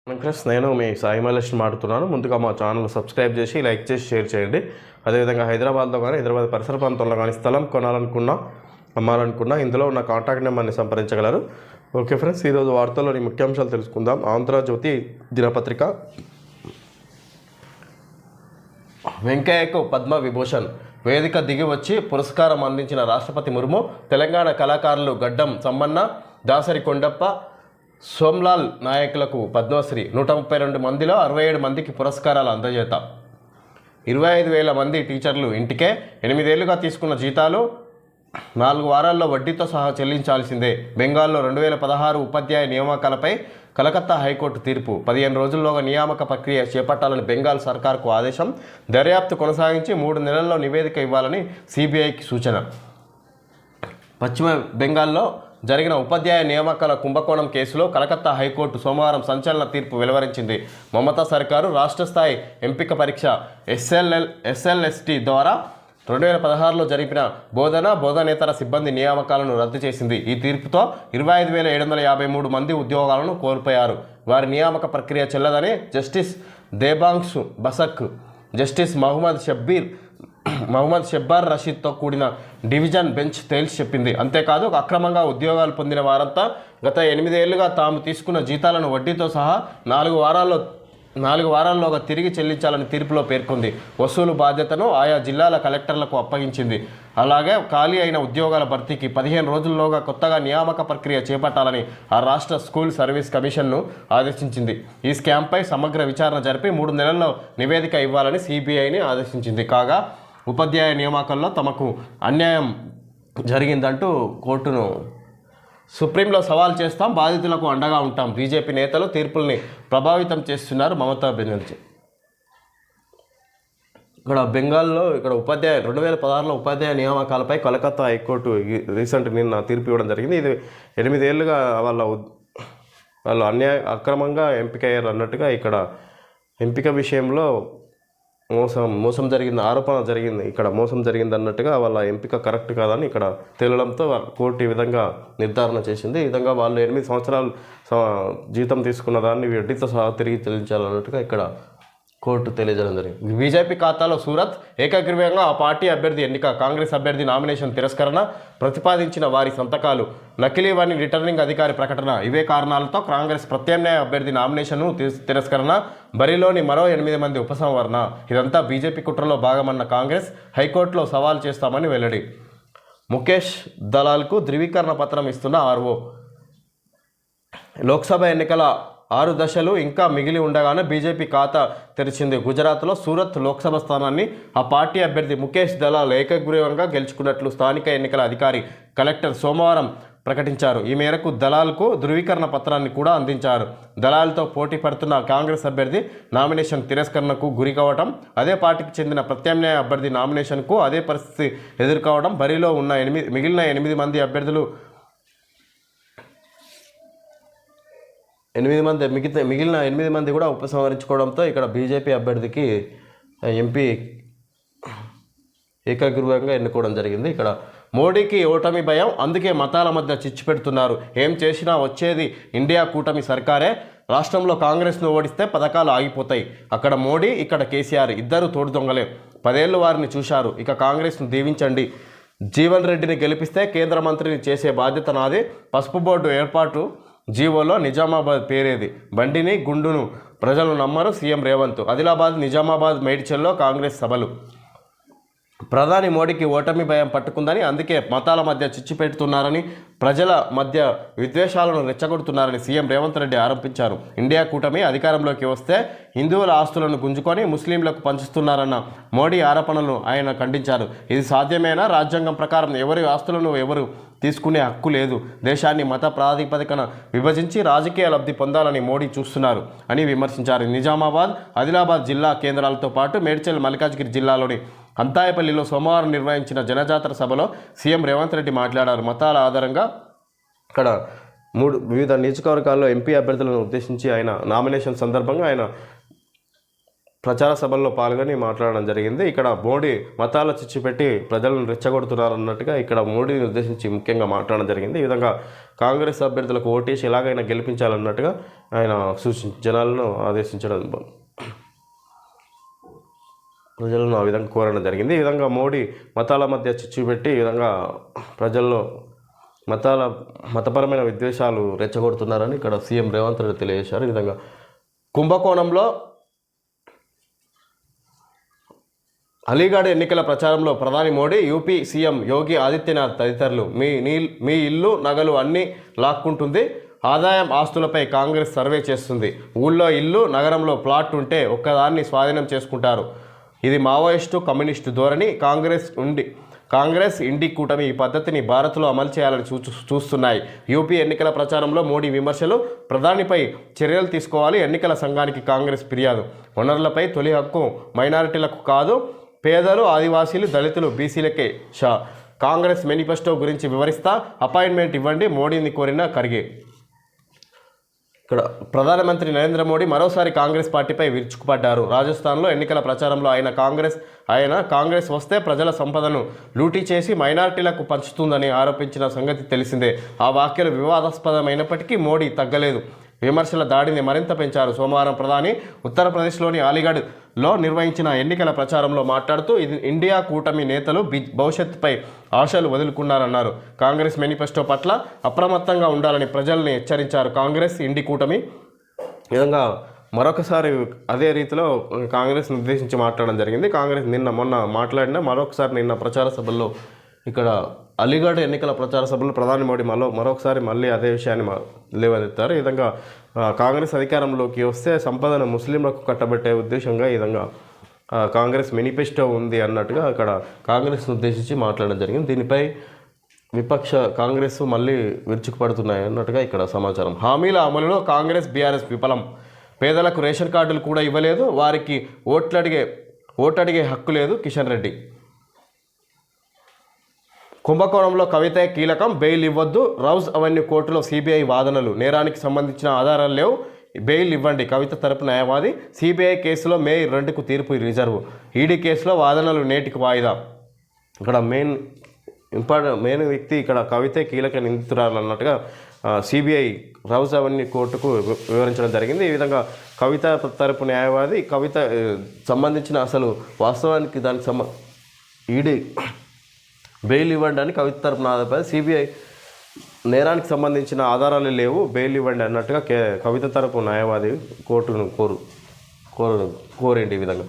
Friends, నేను మీ సాయి మలేష్ మాట్లాడుతున్నాను. ముందుగా మా ఛానల్ సబ్స్క్రైబ్ చేసి లైక్ చేసి షేర్ చేయండి. అదేవిధంగా హైదరాబాద్లో కానీ హైదరాబాద్ పరిసర ప్రాంతంలో కానీ స్థలం కొనాలనుకున్నా అమ్మాలనుకున్నా ఇందులో ఉన్న కాంటాక్ట్ నెంబర్ని సంప్రదించగలరు. ఓకే ఫ్రెండ్స్, ఈరోజు వార్తల్లోని ముఖ్యాంశాలు తెలుసుకుందాం. ఆంధ్రజ్యోతి దినపత్రిక వెంకయ్యకు పద్మ విభూషణ్ వేదిక దిగి వచ్చి పురస్కారం అందించిన రాష్ట్రపతి ముర్ము. తెలంగాణ కళాకారులు గడ్డం సమ్మన్న, దాసరి కొండప్ప, సోమ్లాల్ నాయకులకు పద్మశ్రీ. 132 మందిలో 67 మందికి పురస్కారాలు అందజేత. 25,000 మంది టీచర్లు ఇంటికే. 8 ఏళ్లుగా తీసుకున్న జీతాలు 4 వారాల్లో వడ్డీతో సహా చెల్లించాల్సిందే. బెంగాల్లో 2016 ఉపాధ్యాయ నియామకాలపై కలకత్తా హైకోర్టు తీర్పు. 15 రోజుల్లోగా నియామక ప్రక్రియ చేపట్టాలని బెంగాల్ సర్కార్కు ఆదేశం. దర్యాప్తు కొనసాగించి 3 నెలల్లో నివేదిక ఇవ్వాలని సిబిఐకి సూచన. పశ్చిమ బెంగాల్లో జరిగిన ఉపాధ్యాయ నియామకాల కుంభకోణం కేసులో కలకత్తా హైకోర్టు సోమవారం సంచలన తీర్పు వెలువరించింది. మమతా సర్కారు రాష్ట్ర స్థాయి ఎంపిక పరీక్ష ఎస్ఎల్ఎస్టీ ద్వారా 2016లో జరిపిన బోధనేతర సిబ్బంది నియామకాలను రద్దు చేసింది. ఈ తీర్పుతో 25,753 మంది ఉద్యోగాలను కోల్పోయారు. వారి నియామక ప్రక్రియ చెల్లదని జస్టిస్ దేబాంశు బసక్, జస్టిస్ మహమ్మద్ షబ్బార్ రషీద్తో కూడిన డివిజన్ బెంచ్ తేల్చి చెప్పింది. అంతేకాదు, అక్రమంగా ఉద్యోగాలు పొందిన వారంతా గత 8 ఏళ్లుగా తాము తీసుకున్న జీతాలను వడ్డీతో సహా 4 వారాల్లోగా తిరిగి చెల్లించాలని తీర్పులో పేర్కొంది. వసూలు బాధ్యతను ఆయా జిల్లాల కలెక్టర్లకు అప్పగించింది. అలాగే ఖాళీ అయిన ఉద్యోగాల భర్తీకి 15 రోజుల్లోగా కొత్తగా నియామక ప్రక్రియ చేపట్టాలని ఆ రాష్ట్ర స్కూల్ సర్వీస్ కమిషన్ను ఆదేశించింది. ఈ స్కామ్పై సమగ్ర విచారణ జరిపి 3 నెలల్లో నివేదిక ఇవ్వాలని సిబిఐని ఆదేశించింది. కాగా ఉపాధ్యాయ నియామకాల్లో తమకు అన్యాయం జరిగిందంటూ కోర్టును సుప్రీంలో సవాల్ చేస్తాం, బాధితులకు అండగా ఉంటాం. బీజేపీ నేతలు తీర్పుల్ని ప్రభావితం చేస్తున్నారు. మమతా బెనర్జీ బెంగాల్లో 2016లో ఉపాధ్యాయ నియామకాలపై కలకత్తా హైకోర్టు రీసెంట్ నిన్న తీర్పు ఇవ్వడం జరిగింది. ఇది 8 ఏళ్లుగా వాళ్ళు అక్రమంగా ఎంపికయ్యారు అన్నట్టుగా ఇక్కడ ఎంపిక విషయంలో మోసం జరిగింది, ఆరోపణ జరిగింది. ఇక్కడ మోసం జరిగింది అన్నట్టుగా వాళ్ళ ఎంపిక కరెక్ట్ కాదని ఇక్కడ తేలడంతో కోర్టు ఈ విధంగా నిర్ధారణ చేసింది. ఈ విధంగా వాళ్ళు 8 సంవత్సరాలు జీతం తీసుకున్న దాన్ని వడ్డీతో సహా తిరిగి చెల్లించాలన్నట్టుగా ఇక్కడ కోర్టు తెలియజేయడం జరిగింది. బీజేపీ ఖాతాలో సూరత్. ఏకగ్రీవంగా ఆ పార్టీ అభ్యర్థి ఎన్నిక. కాంగ్రెస్ అభ్యర్థి నామినేషన్ తిరస్కరణ. ప్రతిపాదించిన వారి సంతకాలు నకిలీవని రిటర్నింగ్ అధికారి ప్రకటన. ఇవే కారణాలతో కాంగ్రెస్ ప్రత్యామ్నాయ అభ్యర్థి నామినేషన్ను తిరస్కరణ. బరిలోని మరో 8 మంది ఉపసంహరణ. ఇదంతా బీజేపీ కుట్రలో భాగమన్న కాంగ్రెస్ హైకోర్టులో సవాల్ చేస్తామని వెల్లడి. ముఖేష్ దలాల్కు ధృవీకరణ పత్రం ఇస్తున్న ఆర్ఓ. లోక్సభ ఎన్నికల 6 దశలు ఇంకా మిగిలి ఉండగానే బీజేపీ ఖాతా తెరిచింది. గుజరాత్లో సూరత్ లోక్సభ స్థానాన్ని ఆ పార్టీ అభ్యర్థి ముఖేష్ దలాల్ ఏకగ్రీవంగా గెలుచుకున్నట్లు స్థానిక ఎన్నికల అధికారి కలెక్టర్ సోమవారం ప్రకటించారు. ఈ మేరకు దలాల్కు ధృవీకరణ పత్రాన్ని కూడా అందించారు. దలాల్తో పోటీ పడుతున్న కాంగ్రెస్ అభ్యర్థి నామినేషన్ తిరస్కరణకు గురి కావడం, అదే పార్టీకి చెందిన ప్రత్యామ్నాయ అభ్యర్థి నామినేషన్కు అదే పరిస్థితి ఎదుర్కోవడం, బరిలో ఉన్న మిగిలిన 8 మంది అభ్యర్థులు మిగిలిన 8 మంది కూడా ఉపసంహరించుకోవడంతో ఇక్కడ బీజేపీ అభ్యర్థికి ఎంపీ ఏకగ్రీవంగా ఎన్నుకోవడం జరిగింది. ఇక్కడ మోడీకి ఓటమి భయం, అందుకే మతాల మధ్య చిచ్చు పెడుతున్నారు. ఏం చేసినా వచ్చేది ఇండియా కూటమి సర్కారే. రాష్ట్రంలో కాంగ్రెస్ను ఓడిస్తే పథకాలు ఆగిపోతాయి. అక్కడ మోడీ, ఇక్కడ కేసీఆర్ ఇద్దరు తోడు దొంగలే. 10 ఏళ్ళు వారిని చూశారు. ఇక కాంగ్రెస్ను దీవించండి. జీవన్ రెడ్డిని గెలిపిస్తే కేంద్ర మంత్రిని చేసే బాధ్యత నాది. పసుపు బోర్డు ఏర్పాటు జీవోలో నిజామాబాద్ పేరేది. బండిని గుండును ప్రజలు నమ్మరు. సీఎం రేవంత్. ఆదిలాబాద్, నిజామాబాద్, మేడ్చల్లో కాంగ్రెస్ సభలు. ప్రధాని మోడీకి ఓటమి భయం పట్టుకుందని, అందుకే మతాల మధ్య చిచ్చు పెడుతున్నారని, ప్రజల మధ్య విద్వేషాలను రెచ్చగొడుతున్నారని సీఎం రేవంత్ రెడ్డి ఆరోపించారు. ఇండియా కూటమి అధికారంలోకి వస్తే హిందువుల ఆస్తులను గుంజుకొని ముస్లింలకు పంచుతున్నారన్న మోడీ ఆరోపణలను ఆయన ఖండించారు. ఇది సాధ్యమేనా? రాజ్యాంగం ప్రకారం ఎవరి ఆస్తులను ఎవరు తీసుకునే హక్కు లేదు. దేశాన్ని మత ప్రాతిపదికన విభజించి రాజకీయ లబ్ధి పొందాలని మోడీ చూస్తున్నారు అని విమర్శించారు. నిజామాబాద్, ఆదిలాబాద్ జిల్లా కేంద్రాలతో పాటు మేడ్చల్, మల్కాజ్గిరి జిల్లాలోని అంతాయపల్లిలో సోమవారం నిర్వహించిన జనజాతర సభలో సీఎం రేవంత్ రెడ్డి మాట్లాడారు. మతాల ఆధారంగా ఇక్కడ 3 వివిధ నియోజకవర్గాల్లో ఎంపీ అభ్యర్థులను ఉద్దేశించి ఆయన నామినేషన్ సందర్భంగా ఆయన ప్రచార సభల్లో పాల్గొని మాట్లాడడం జరిగింది. ఇక్కడ మోడీ మతాల చిచ్చు పెట్టి ప్రజలను రెచ్చగొడుతున్నారు అన్నట్టుగా ఇక్కడ మోడీని ఉద్దేశించి ముఖ్యంగా మాట్లాడడం జరిగింది. ఈ విధంగా కాంగ్రెస్ అభ్యర్థులకు ఓటేసి ఎలాగైనా గెలిపించాలన్నట్టుగా ఆయన జనాలను ఆదేశించడం, ప్రజలను ఆ విధంగా కోరడం జరిగింది. ఈ విధంగా మోడీ మతాల మధ్య చిచ్చు పెట్టి ఈ విధంగా ప్రజల్లో మతపరమైన విద్వేషాలు రెచ్చగొడుతున్నారని ఇక్కడ సీఎం రేవంత్ రెడ్డి తెలియజేశారు. ఈ విధంగా కుంభకోణంలో అలీగఢ్ ఎన్నికల ప్రచారంలో ప్రధాని మోడీ, యూపీ సీఎం యోగి ఆదిత్యనాథ్ తదితరులు మీ ఇల్లు నగలు అన్నీ లాక్కుంటుంది, ఆదాయం ఆస్తులపై కాంగ్రెస్ సర్వే చేస్తుంది, ఊళ్ళో ఇల్లు నగరంలో ప్లాట్ ఉంటే ఒక్కదాన్ని స్వాధీనం చేసుకుంటారు, ఇది మావోయిస్టు కమ్యూనిస్టు ధోరణి, కాంగ్రెస్ ఇండి కూటమి ఈ పద్ధతిని భారత్లో అమలు చేయాలని చూస్తున్నాయి. యూపీ ఎన్నికల ప్రచారంలో మోడీ విమర్శలు, ప్రధానిపై చర్యలు తీసుకోవాలి, ఎన్నికల సంఘానికి కాంగ్రెస్ ఫిర్యాదు, వనరులపై తొలి హక్కు మైనారిటీలకు కాదు, పేదలు ఆదివాసీలు దళితులు బీసీలకే కాంగ్రెస్ మేనిఫెస్టో గురించి వివరిస్తా, అపాయింట్మెంట్ ఇవ్వండి మోడీని కోరిన ఖర్గే. ఇక్కడ ప్రధానమంత్రి నరేంద్ర మోడీ మరోసారి కాంగ్రెస్ పార్టీపై విరుచుకుపడ్డారు. రాజస్థాన్లో ఎన్నికల ప్రచారంలో ఆయన కాంగ్రెస్ వస్తే ప్రజల సంపదను లూటీ చేసి మైనారిటీలకు పంచుతుందని ఆరోపించిన సంగతి తెలిసిందే. ఆ వ్యాఖ్యలు వివాదాస్పదమైనప్పటికీ మోడీ తగ్గలేదు. విమర్శల దాడిని మరింత పెంచారు. సోమవారం ప్రధాని ఉత్తరప్రదేశ్లోని అలీగఢ్లో నిర్వహించిన ఎన్నికల ప్రచారంలో మాట్లాడుతూ ఇండియా కూటమి నేతలు భవిష్యత్తుపై ఆశలు వదులుకున్నారన్నారు. కాంగ్రెస్ మేనిఫెస్టో పట్ల అప్రమత్తంగా ఉండాలని ప్రజల్ని హెచ్చరించారు. కాంగ్రెస్ ఇండి కూటమి విధంగా మరొకసారి అదే రీతిలో కాంగ్రెస్ ఉద్దేశించి మాట్లాడడం జరిగింది. కాంగ్రెస్ మొన్న మరొకసారి నిన్న ప్రచార సభల్లో ఇక్కడ అలీగఢ్ ఎన్నికల ప్రచార సభలో ప్రధాని మోడీ మరొకసారి మళ్ళీ అదే విషయాన్ని లేవనెత్తారు. ఈ విధంగా కాంగ్రెస్ అధికారంలోకి వస్తే సంపదను ముస్లింలకు కట్టబెట్టే ఉద్దేశంగా ఈ విధంగా కాంగ్రెస్ మేనిఫెస్టో ఉంది అన్నట్టుగా అక్కడ కాంగ్రెస్ను ఉద్దేశించి మాట్లాడడం జరిగింది. దీనిపై కాంగ్రెస్ మళ్ళీ విరుచుకుపడుతున్నాయి అన్నట్టుగా ఇక్కడ సమాచారం. హామీల అమలులో కాంగ్రెస్ బీఆర్ఎస్ విఫలం, పేదలకు రేషన్ కార్డులు కూడా ఇవ్వలేదు, వారికి ఓటడిగే హక్కు లేదు, కిషన్ రెడ్డి. కుంభకోణంలో కవితే కీలకం, బెయిల్ ఇవ్వద్దు, రౌజ్ అవెన్యూ కోర్టులో సిబిఐ వాదనలు, నేరానికి సంబంధించిన ఆధారాలు లేవు, బెయిల్ ఇవ్వండి, కవిత తరపు న్యాయవాది. సిబిఐ కేసులో మే 2కు తీర్పు రిజర్వ్, ఈడీ కేసులో వాదనలు నేటికి వాయిదా. ఇక్కడ మెయిన్ వ్యక్తి ఇక్కడ కవితే కీలక నిందితురాలు అన్నట్టుగా సిబిఐ రౌజ్ అవెన్యూ కోర్టుకు వివరించడం జరిగింది. ఈ విధంగా కవిత తరపు న్యాయవాది కవిత సంబంధించిన అసలు వాస్తవానికి దానికి ఈడీ బెయిల్ ఇవ్వండి అని కవిత తరపున ఆధారపడి, సిబిఐ నేరానికి సంబంధించిన ఆధారాలు లేవు, బెయిల్ ఇవ్వండి అన్నట్టుగా కవిత తరపు న్యాయవాది కోర్టును కోరేంటి. ఈ విధంగా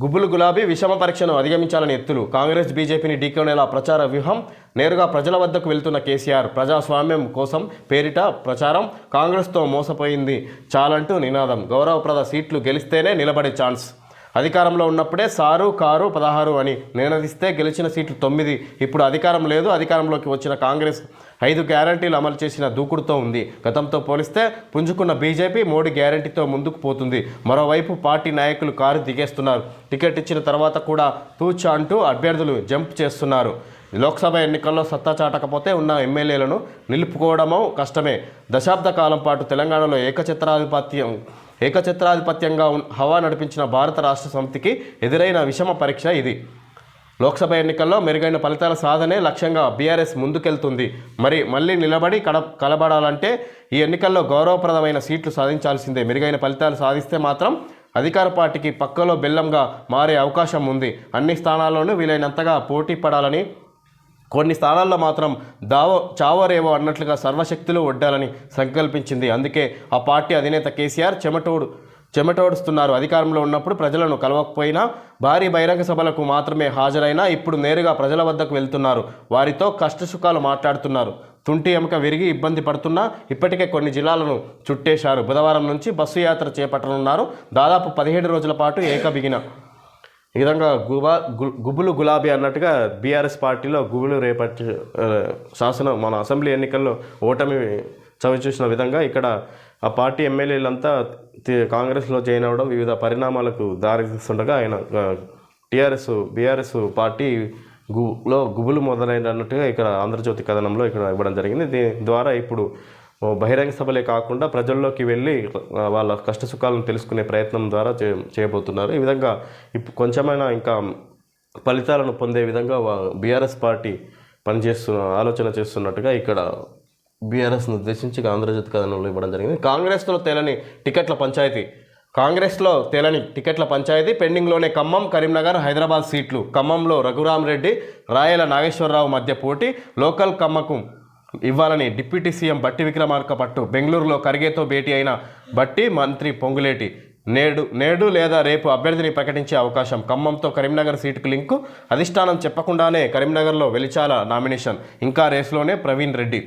గుబులు గులాబీ విషమ పరీక్షను అధిగమించాలని ఎత్తులు, కాంగ్రెస్ బీజేపీని ఢీకొనేలా ప్రచార వ్యూహం, నేరుగా ప్రజల వద్దకు వెళ్తున్న కేసీఆర్, ప్రజాస్వామ్యం కోసం పేరిట ప్రచారం, కాంగ్రెస్తో మోసపోయింది చాలంటూ నినాదం, గౌరవప్రద సీట్లు గెలిస్తేనే నిలబడే ఛాన్స్, అధికారంలో ఉన్నప్పుడే సారు కారు 16 అని నినదిస్తే గెలిచిన సీట్లు 9, ఇప్పుడు అధికారం లేదు, అధికారంలోకి వచ్చిన కాంగ్రెస్ 5 గ్యారంటీలు అమలు చేసిన దూకుడుతో ఉంది, గతంతో పోలిస్తే పుంజుకున్న బీజేపీ మోడీ గ్యారంటీతో ముందుకు పోతుంది, మరోవైపు పార్టీ నాయకులు కారు దిగేస్తున్నారు, టికెట్ ఇచ్చిన తర్వాత కూడా తూచా అంటూ అభ్యర్థులు జంప్ చేస్తున్నారు, లోక్సభ ఎన్నికల్లో సత్తా చాటకపోతే ఉన్న ఎమ్మెల్యేలను నిలుపుకోవడమో కష్టమే, దశాబ్ద కాలం పాటు తెలంగాణలో ఏకఛత్రాధిపత్యంగా హవా నడిపించిన భారత రాష్ట్ర సమితికి ఎదురైన విషమ పరీక్ష ఇది. లోక్సభ ఎన్నికల్లో మెరుగైన ఫలితాల సాధనే లక్ష్యంగా బీఆర్ఎస్ ముందుకెళ్తుంది. మళ్ళీ నిలబడి కలబడాలంటే ఈ ఎన్నికల్లో గౌరవప్రదమైన సీట్లు సాధించాల్సిందే. మెరుగైన ఫలితాలు సాధిస్తే మాత్రం అధికార పార్టీకి పక్కలో బెల్లంగా మారే అవకాశం ఉంది. అన్ని స్థానాల్లోనూ వీలైనంతగా పోటీ పడాలని, కొన్ని స్థానాల్లో మాత్రం చావరేవో అన్నట్లుగా సర్వశక్తులు ఒడ్డాలని సంకల్పించింది. అందుకే ఆ పార్టీ అధినేత కేసీఆర్ చెమటోడుస్తున్నారు. అధికారంలో ఉన్నప్పుడు ప్రజలను కలవకపోయినా, భారీ బహిరంగ సభలకు మాత్రమే హాజరైనా ఇప్పుడు నేరుగా ప్రజల వద్దకు వెళ్తున్నారు, వారితో కష్టసుఖాలు మాట్లాడుతున్నారు. తుంటి ఎముక విరిగి ఇబ్బంది పడుతున్నా ఇప్పటికే కొన్ని జిల్లాలను చుట్టేశారు. బుధవారం నుంచి బస్సు యాత్ర చేపట్టనున్నారు. దాదాపు 17 రోజుల పాటు ఏకబిగిన. ఈ విధంగా గుబులు గులాబీ అన్నట్టుగా బీఆర్ఎస్ పార్టీలో గుబులు రేపటి మన అసెంబ్లీ ఎన్నికల్లో ఓటమి చవిచూసిన విధంగా ఇక్కడ ఆ పార్టీ ఎమ్మెల్యేలంతా కాంగ్రెస్లో జాయిన్ అవ్వడం వివిధ పరిణామాలకు దారితీస్తుండగా ఆయన బీఆర్ఎస్ పార్టీ గుబులు మొదలైనట్టుగా ఇక్కడ ఆంధ్రజ్యోతి కథనంలో ఇక్కడ ఇవ్వడం జరిగింది. దీని ద్వారా ఇప్పుడు బహిరంగ సభలే కాకుండా ప్రజల్లోకి వెళ్ళి వాళ్ళ కష్ట సుఖాలను తెలుసుకునే ప్రయత్నం ద్వారా చేయబోతున్నారు. ఈ విధంగా ఇప్పుడు కొంచెమైనా ఇంకా ఫలితాలను పొందే విధంగా బీఆర్ఎస్ పార్టీ ఆలోచన చేస్తున్నట్టుగా ఇక్కడ బీఆర్ఎస్ను ఉద్దేశించి ఆంధ్రజ్యోతి కథనంలో ఇవ్వడం జరిగింది. కాంగ్రెస్లో తేలని టికెట్ల పంచాయతీ పెండింగ్లోనే ఖమ్మం, కరీంనగర్, హైదరాబాద్ సీట్లు. ఖమ్మంలో రఘురామరెడ్డి, రాయల నాగేశ్వరరావు మధ్య పోటీ. లోకల్ ఖమ్మకు ఇవ్వాలని డిప్యూటీ సీఎం బట్టి విక్రమార్క పట్టు. బెంగళూరులో ఖర్గేతో భేటీ అయిన బట్టి, మంత్రి పొంగులేటి. నేడు లేదా రేపు అభ్యర్థిని ప్రకటించే అవకాశం. ఖమ్మంతో కరీంనగర్ సీటుకు లింకు. అధిష్టానం చెప్పకుండానే కరీంనగర్లో వెలిచాల నామినేషన్. ఇంకా రేసులోనే ప్రవీణ్ రెడ్డి.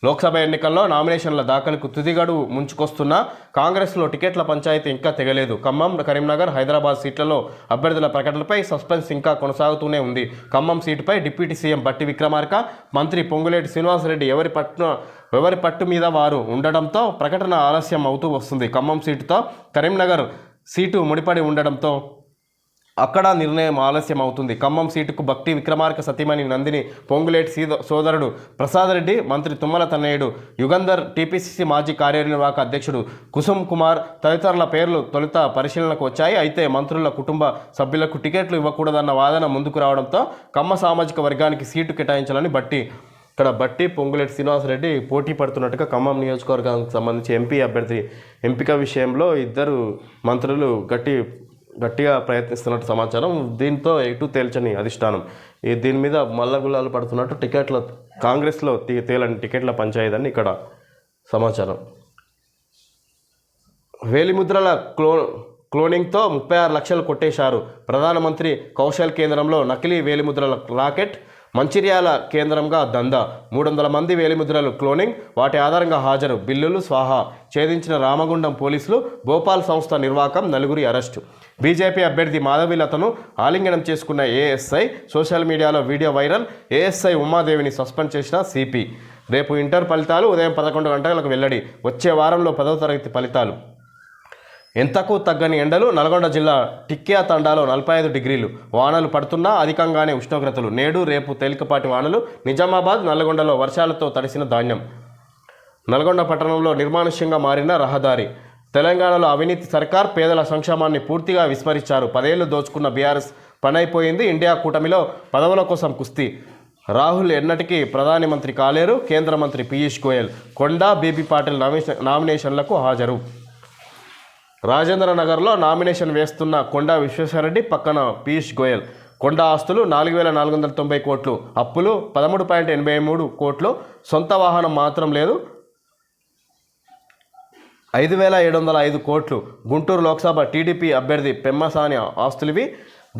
లోక్సభ ఎన్నికల్లో నామినేషన్ల దాఖలుకు తుది గడువు ముంచుకొస్తున్న కాంగ్రెస్లో టికెట్ల పంచాయతీ ఇంకా తెగలేదు. ఖమ్మం, కరీంనగర్, హైదరాబాద్ సీట్లలో అభ్యర్థుల ప్రకటనపై సస్పెన్స్ ఇంకా కొనసాగుతూనే ఉంది. ఖమ్మం సీటుపై డిప్యూటీ సీఎం బట్టి విక్రమార్క, మంత్రి పొంగులేటి శ్రీనివాసరెడ్డి ఎవరి పట్టు మీద వారు ఉండడంతో ప్రకటన ఆలస్యం అవుతూ వస్తుంది. ఖమ్మం సీటుతో కరీంనగర్ సీటు ముడిపడి ఉండడంతో అక్కడ నిర్ణయం ఆలస్యం అవుతుంది. ఖమ్మం సీటుకు బట్టి విక్రమార్క సతీమణి నందిని, పొంగులేటి సోదరుడు ప్రసాద్ రెడ్డి, మంత్రి తుమ్మల తన్నయుడు యుగంధర్, టీపీసీసీ మాజీ కార్యనిర్వాహక అధ్యక్షుడు కుసుమ్ కుమార్ తదితరుల పేర్లు తొలుత పరిశీలనకు వచ్చాయి. అయితే మంత్రుల కుటుంబ సభ్యులకు టికెట్లు ఇవ్వకూడదన్న వాదన ముందుకు రావడంతో కమ్మ సామాజిక వర్గానికి సీటు కేటాయించాలని బట్టి పొంగులేటి శ్రీనివాసరెడ్డి పోటీ పడుతున్నట్టుగా ఖమ్మం నియోజకవర్గానికి సంబంధించి ఎంపీ అభ్యర్థి ఎంపిక విషయంలో ఇద్దరు మంత్రులు గట్టిగా ప్రయత్నిస్తున్నట్టు సమాచారం. దీంతో ఎటు తేల్చని అధిష్టానం దీని మీద మల్లగుల్లాలు పడుతున్నట్టు కాంగ్రెస్లో తేలని టికెట్ల పంచాయతీ ఇక్కడ సమాచారం. వేలిముద్రల క్లోనింగ్తో 36 లక్షలు కొట్టేశారు. ప్రధానమంత్రి కౌశల్ కేంద్రంలో నకిలీ వేలిముద్రల రాకెట్. మంచిర్యాల కేంద్రంగా దందా. 300 మంది వేలిముద్రలు క్లోనింగ్, వాటి ఆధారంగా హాజరు. బిల్లులు స్వాహా. ఛేదించిన రామగుండం పోలీసులు. భోపాల్ సంస్థ నిర్వాకం. 9 అరెస్టు. బీజేపీ అభ్యర్థి మాధవీలతను ఆలింగనం చేసుకున్న ఏఎస్ఐ. సోషల్ మీడియాలో వీడియో వైరల్. ఏఎస్ఐ ఉమాదేవిని సస్పెండ్ చేసిన సిపి. రేపు ఇంటర్ ఫలితాలు ఉదయం 11 గంటలకు వెల్లడి. వచ్చే వారంలో 10వ తరగతి ఫలితాలు. ఎంతకు తగ్గని ఎండలు. నల్గొండ జిల్లా టిక్కియా తండాలో 45 డిగ్రీలు. వానలు పడుతున్నా అధికంగానే ఉష్ణోగ్రతలు. నేడు రేపు తేలికపాటి వానలు. నిజామాబాద్, నల్గొండలో వర్షాలతో తడిసిన ధాన్యం. నల్గొండ పట్టణంలో నిర్మానుష్యంగా మారిన రహదారి. తెలంగాణలో అవినీతి సర్కార్, పేదల సంక్షేమాన్ని పూర్తిగా విస్మరించారు. 10 ఏళ్లు దోచుకున్న బీఆర్ఎస్ పనైపోయింది. ఇండియా కూటమిలో పదవుల కోసం కుస్తీ. రాహుల్ ఎన్నటికీ ప్రధానమంత్రి కాలేరు. కేంద్ర మంత్రి పీయూష్ గోయల్. కొండా, బీబీ పాటిల్ నామినేషన్లకు హాజరు. రాజేంద్ర నగర్లో నామినేషన్ వేస్తున్న కొండా విశ్వేశ్వరరెడ్డి, పక్కన పీయూష్ గోయల్. కొండా ఆస్తులు 4,490 కోట్లు. అప్పులు 13.83 కోట్లు. సొంత వాహనం మాత్రం లేదు. 5,705 కోట్లు. గుంటూరు లోక్సభ టీడీపీ అభ్యర్థి పెమ్మసాని ఆస్తులివి.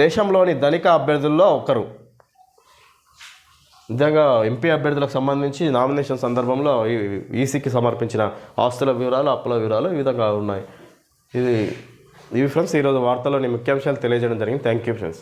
దేశంలోని ధనిక అభ్యర్థుల్లో ఒకరు. నిజంగా ఎంపీ అభ్యర్థులకు సంబంధించి నామినేషన్ సందర్భంలో ఈసీకి సమర్పించిన ఆస్తుల వివరాలు, అప్పుల వివరాలు ఈ విధంగా ఉన్నాయి. ఇవి ఫ్రెండ్స్ ఈరోజు వార్తలోని ముఖ్యాంశాలు తెలియజేయడం జరిగింది. Thank you friends.